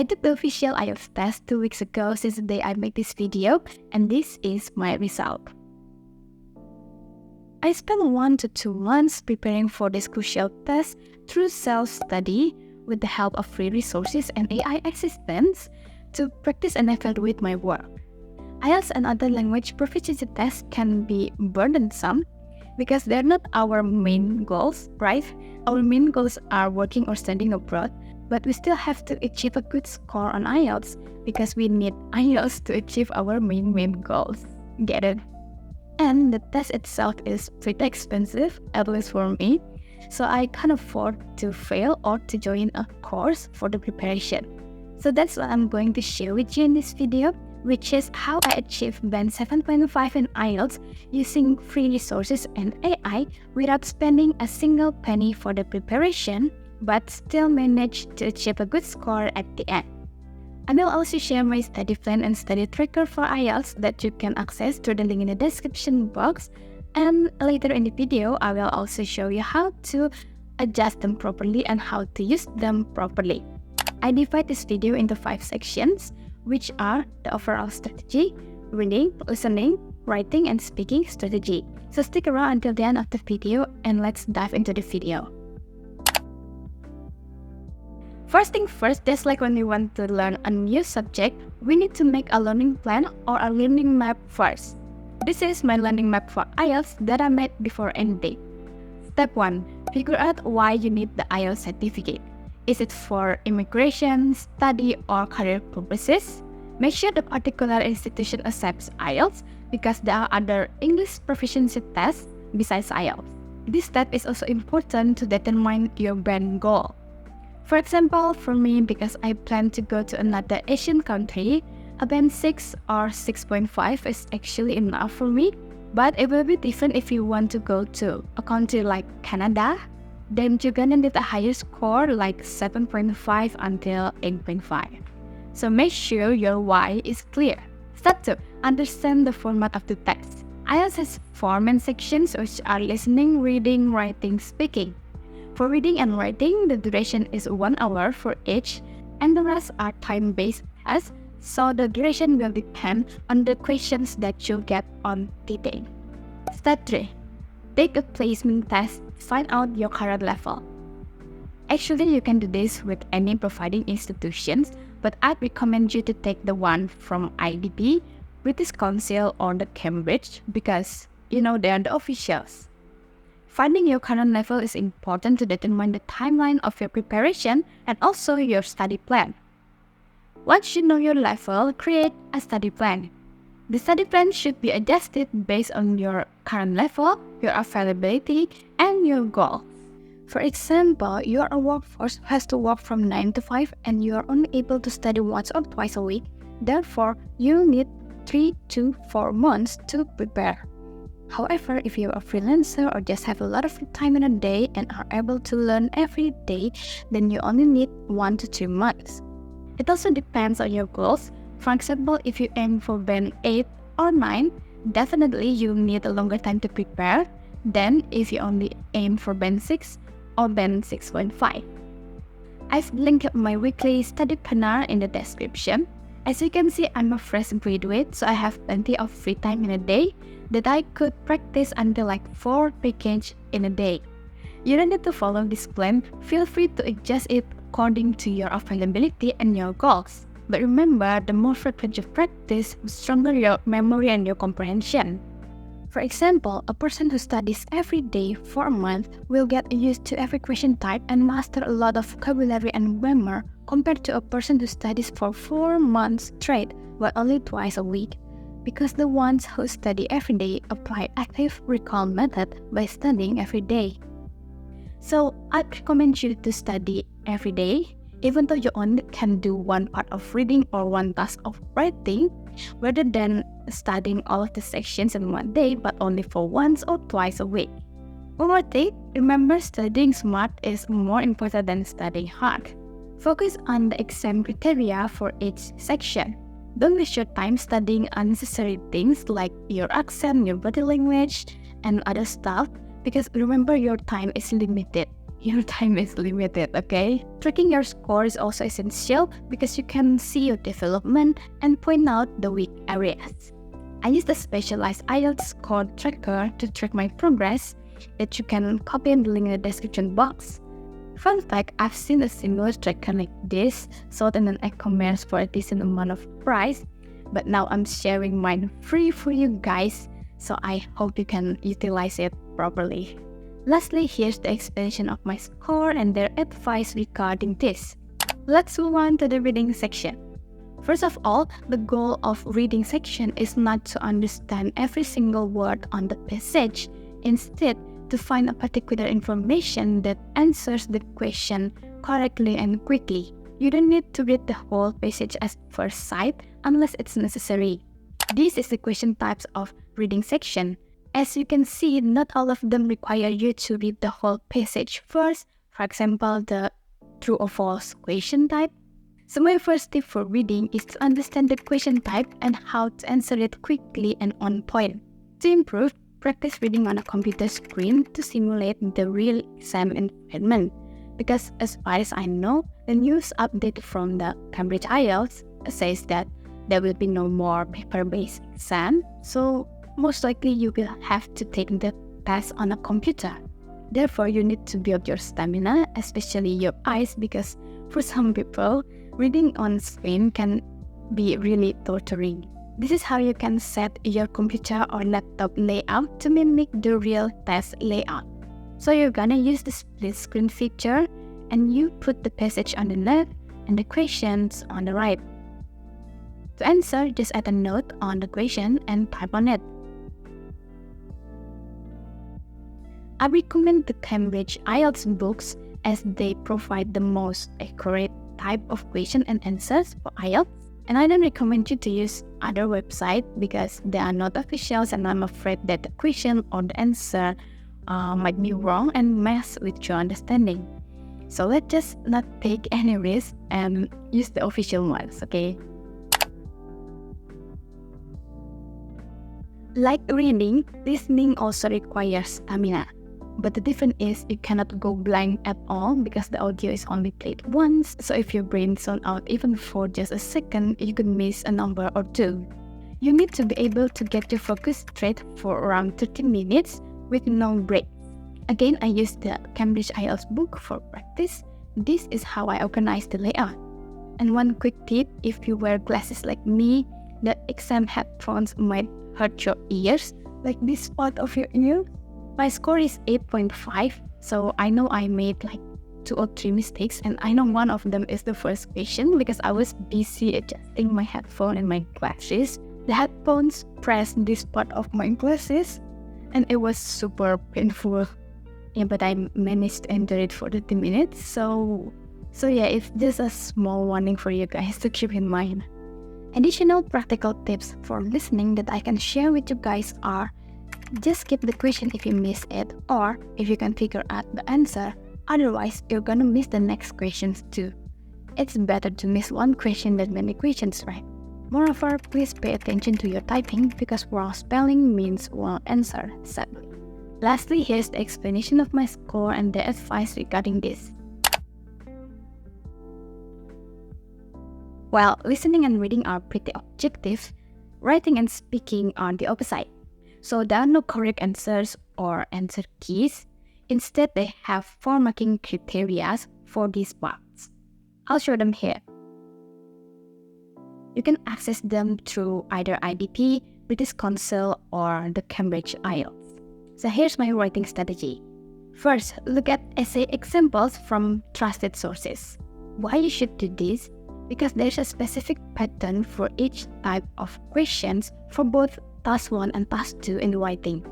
I took the official IELTS test 2 weeks ago since the day I made this video, and this is my result. I spent 1 to 2 months preparing for this crucial test through self-study with the help of free resources and AI assistance to practice and evaluate my work. IELTS and other language proficiency tests can be burdensome because they're not our main goals, right? Our main goals are working or studying abroad, but we still have to achieve a good score on IELTS because we need IELTS to achieve our main goals. Get it? And the test itself is pretty expensive, at least for me, so I can't afford to fail or to join a course for the preparation. So that's what I'm going to share with you in this video, which is how I achieved band 7.5 in IELTS using free resources and AI without spending a single penny for the preparation, but still managed to achieve a good score at the end. I will also share my study plan and study tracker for IELTS that you can access through the link in the description box, and later in the video I will also show you how to adjust them properly and how to use them properly. I divide this video into 5 sections, which are the overall strategy, reading, listening, writing, and speaking strategy. So stick around until the end of the video and let's dive into the video. First thing first, just like when we want to learn a new subject, we need to make a learning plan or a learning map first. This is my learning map for IELTS that I made before ending. Step 1. Figure out why you need the IELTS certificate. Is it for immigration, study, or career purposes? Make sure the particular institution accepts IELTS because there are other English proficiency tests besides IELTS. This step is also important to determine your band goal. For example, for me, because I plan to go to another Asian country, a band 6 or 6.5 is actually enough for me, but it will be different if you want to go to a country like Canada. Then you're gonna need a higher score like 7.5 until 8.5. So make sure your why is clear. Step 2. Understand the format of the text. IELTS has 4 main sections which are listening, reading, writing, speaking. For reading and writing, the duration is 1 hour for each, and the rest are time-based tests, so the duration will depend on the questions that you get on the day. Step 3. Take a placement test to find out your current level. Actually, you can do this with any providing institutions, but I'd recommend you to take the one from IDB, British Council, or the Cambridge because, they are the officials. Finding your current level is important to determine the timeline of your preparation and also your study plan. Once you know your level, create a study plan. The study plan should be adjusted based on your current level, your availability, and your goal. For example, you are a workforce who has to work from 9 to 5 and you are only able to study once or twice a week. Therefore, you need 3 to 4 months to prepare. However, if you're a freelancer or just have a lot of free time in a day and are able to learn every day, then you only need 1 to 2 months. It also depends on your goals. For example, if you aim for band 8 or 9, definitely you need a longer time to prepare than if you only aim for band 6 or band 6.5. I've linked my weekly study planner in the description. As you can see, I'm a fresh graduate, so I have plenty of free time in a day that I could practice until like 4 packages in a day. You don't need to follow this plan. Feel free to adjust it according to your availability and your goals. But remember, the more frequent you practice, the stronger your memory and your comprehension. For example, a person who studies every day for a month will get used to every question type and master a lot of vocabulary and grammar compared to a person who studies for 4 months straight but only twice a week. Because the ones who study every day apply active recall method by studying every day. So I'd recommend you to study every day, even though you only can do one part of reading or one task of writing, rather than studying all of the sections in one day but only for once or twice a week. One more thing, remember studying smart is more important than studying hard. Focus on the exam criteria for each section. Don't waste your time studying unnecessary things like your accent, your body language, and other stuff, because remember your time is limited. your time is limited, okay? Tracking your score is also essential because you can see your development and point out the weak areas. I use the specialized IELTS score tracker to track my progress that you can copy and link in the description box. Fun fact, I've seen a similar tracker like this sold in an e-commerce for a decent amount of price, but now I'm sharing mine free for you guys, so I hope you can utilize it properly. Lastly, here's the explanation of my score and their advice regarding this. Let's move on to the reading section. First of all, the goal of reading section is not to understand every single word on the passage. Instead, to find a particular information that answers the question correctly and quickly. You don't need to read the whole passage at first sight unless it's necessary. This is the question types of reading section. As you can see, not all of them require you to read the whole passage first. For example, the true or false question type. So my first tip for reading is to understand the question type and how to answer it quickly and on point. To improve, practice reading on a computer screen to simulate the real exam environment. Because as far as I know, the news update from the Cambridge IELTS says that there will be no more paper-based exam, so most likely you will have to take the test on a computer. Therefore, you need to build your stamina, especially your eyes, because for some people, reading on screen can be really torturing. This is how you can set your computer or laptop layout to mimic the real test layout. So you're gonna use the split screen feature and you put the passage on the left and the questions on the right. To answer, just add a note on the question and type on it. I recommend the Cambridge IELTS books as they provide the most accurate type of question and answers for IELTS. And I don't recommend you to use other websites because they are not official and I'm afraid that the question or the answer might be wrong and mess with your understanding. So let's just not take any risk and use the official ones, okay? Like reading, listening also requires stamina. But the difference is you cannot go blank at all because the audio is only played once. So if your brain zones out even for just a second, you could miss a number or two. You need to be able to get your focus straight for around 30 minutes with no break. Again, I use the Cambridge IELTS book for practice. This is how I organize the layout. And one quick tip, if you wear glasses like me, the exam headphones might hurt your ears, like this part of your ear. My score is 8.5, so I know I made like 2 or 3 mistakes, and I know one of them is the first question because I was busy adjusting my headphone and my glasses. The headphones pressed this part of my glasses, and it was super painful. Yeah, but I managed to endure it for 30 minutes, so yeah, it's just a small warning for you guys to keep in mind. Additional practical tips for listening that I can share with you guys are: just skip the question if you miss it, or if you can figure out the answer, otherwise you're gonna miss the next questions too. It's better to miss one question than many questions, right? Moreover, please pay attention to your typing because wrong spelling means wrong answer, sadly. Lastly, here's the explanation of my score and the advice regarding this. While listening and reading are pretty objective, writing and speaking are the opposite. So there are no correct answers or answer keys. Instead, they have 4 marking criteria for these parts. I'll show them here. You can access them through either IDP, British Council, or the Cambridge IELTS. So here's my writing strategy. First, look at essay examples from trusted sources. Why you should do this? Because there's a specific pattern for each type of questions for both Task 1 and Task 2 in writing.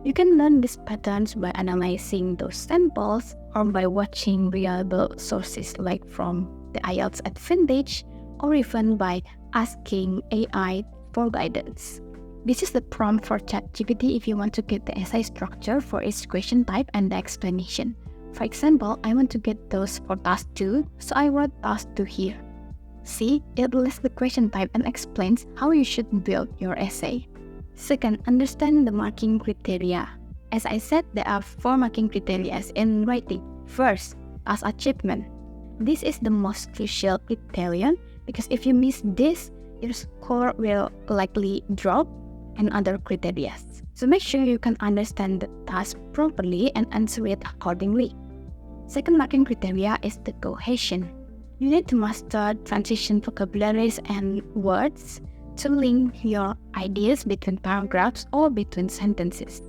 You can learn these patterns by analyzing those samples or by watching reliable sources like from the IELTS Advantage or even by asking AI for guidance. This is the prompt for ChatGPT if you want to get the essay structure for each question type and the explanation. For example, I want to get those for Task 2, so I wrote Task 2 here. See, it lists the question type and explains how you should build your essay. Second, understand the marking criteria. As I said, there are 4 marking criteria in writing. First, as achievement. This is the most crucial criterion because if you miss this, your score will likely drop and other criteria. So make sure you can understand the task properly and answer it accordingly. Second marking criteria is the cohesion. You need to master transition vocabularies and words to link your ideas between paragraphs or between sentences.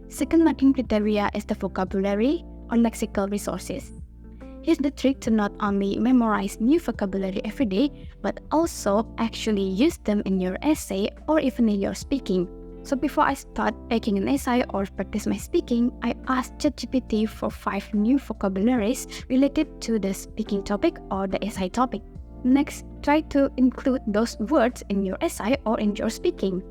Second marking criteria is the vocabulary or lexical resources. Here's the trick to not only memorize new vocabulary every day, but also actually use them in your essay or even in your speaking. So before I start making an essay or practice my speaking, I asked ChatGPT for 5 new vocabularies related to the speaking topic or the essay topic. Next, try to include those words in your essay or in your speaking.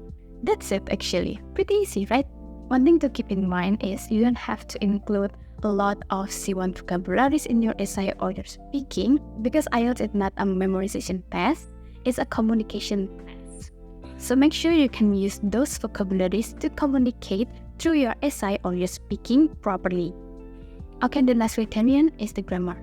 That's it actually. Pretty easy, right? One thing to keep in mind is you don't have to include a lot of C1 vocabularies in your essay or your speaking because IELTS is not a memorization test, it's a communication test. So make sure you can use those vocabularies to communicate through your essay or your speaking properly. Okay, the last criterion is the grammar.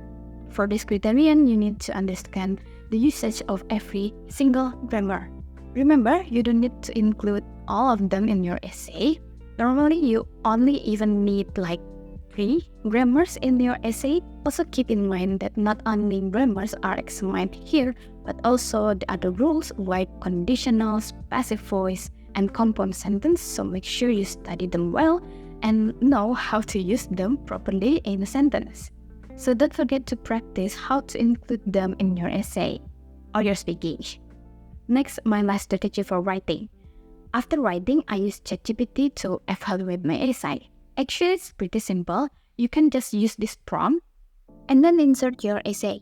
For this criterion, you need to understand the usage of every single grammar. Remember, you don't need to include all of them in your essay. Normally, you only even need like 3 grammars in your essay. Also keep in mind that not only grammars are examined here, but also the other rules like conditionals, passive voice, and compound sentence. So make sure you study them well and know how to use them properly in a sentence. So don't forget to practice how to include them in your essay or your speaking. Next, my last strategy for writing. After writing, I use ChatGPT to evaluate my essay. Actually, it's pretty simple. You can just use this prompt and then insert your essay.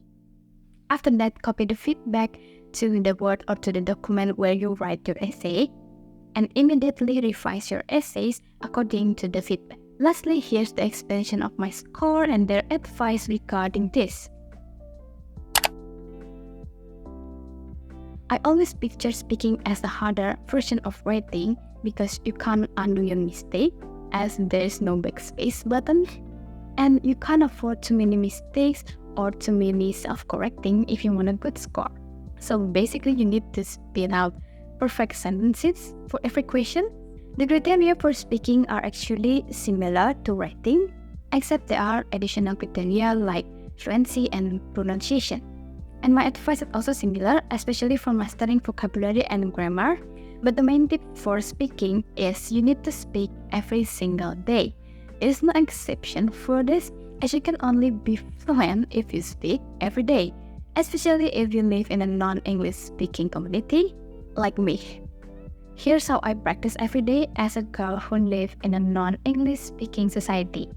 After that, copy the feedback to the Word or to the document where you write your essay and immediately revise your essays according to the feedback. Lastly, here's the explanation of my score and their advice regarding this. I always picture speaking as the harder version of writing because you can't undo your mistake as there is no backspace button, and you can't afford too many mistakes or too many self-correcting if you want a good score. So basically, you need to spit out perfect sentences for every question. The criteria for speaking are actually similar to writing, except there are additional criteria like fluency and pronunciation. And my advice is also similar, especially for mastering vocabulary and grammar. But the main tip for speaking is you need to speak every single day. There is no exception for this, as you can only be fluent if you speak every day, especially if you live in a non-English speaking community like me. Here's how I practice every day as a girl who lives in a non-English speaking society.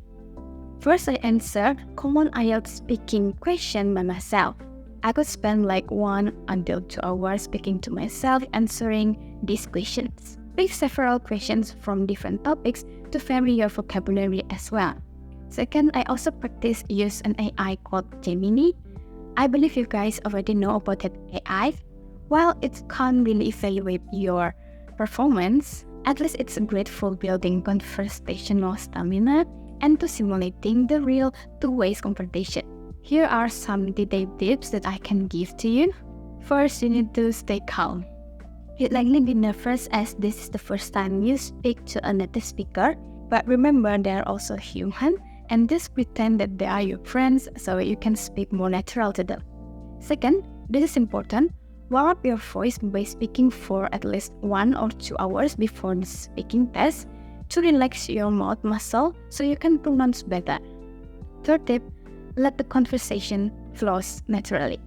First, I answer common IELTS speaking question by myself. I could spend like 1 until 2 hours speaking to myself answering these questions. Pick several questions from different topics to vary your vocabulary as well. Second, I also practice use an AI called Gemini. I believe you guys already know about that AI. While it can't really evaluate your performance, at least it's great for building conversational stamina and to simulating the real two-way conversation. Here are some detailed tips that I can give to you. First, you need to stay calm. You'd likely be nervous as this is the first time you speak to a native speaker, but remember they're also human and just pretend that they are your friends so you can speak more natural to them. Second, this is important, warm up your voice by speaking for at least 1 or 2 hours before the speaking test to relax your mouth muscle so you can pronounce better. Third tip, let the conversation flow naturally.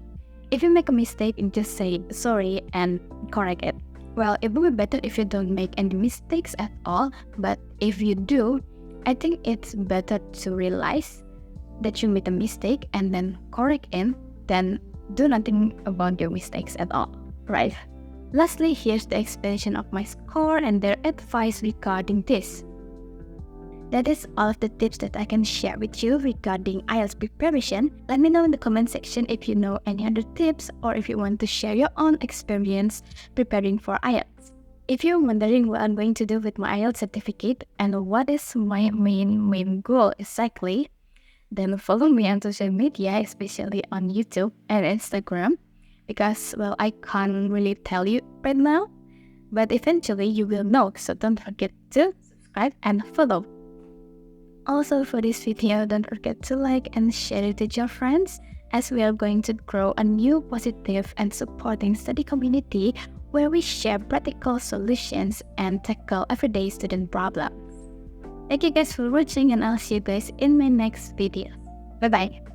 If you make a mistake, just say sorry and correct it. Well, it would be better if you don't make any mistakes at all, but if you do, I think it's better to realize that you made a mistake and then correct it than do nothing about your mistakes at all, right? Lastly, here's the explanation of my score and their advice regarding this. That is all of the tips that I can share with you regarding IELTS preparation. Let me know in the comment section if you know any other tips or if you want to share your own experience preparing for IELTS. If you're wondering what I'm going to do with my IELTS certificate and what is my main goal exactly, then follow me on social media, especially on YouTube and Instagram, because, well, I can't really tell you right now, but eventually you will know, so don't forget to subscribe and follow. Also, for this video, don't forget to like and share it with your friends, as we are going to grow a new positive and supporting study community where we share practical solutions and tackle everyday student problems. Thank you guys for watching, and I'll see you guys in my next video. Bye bye.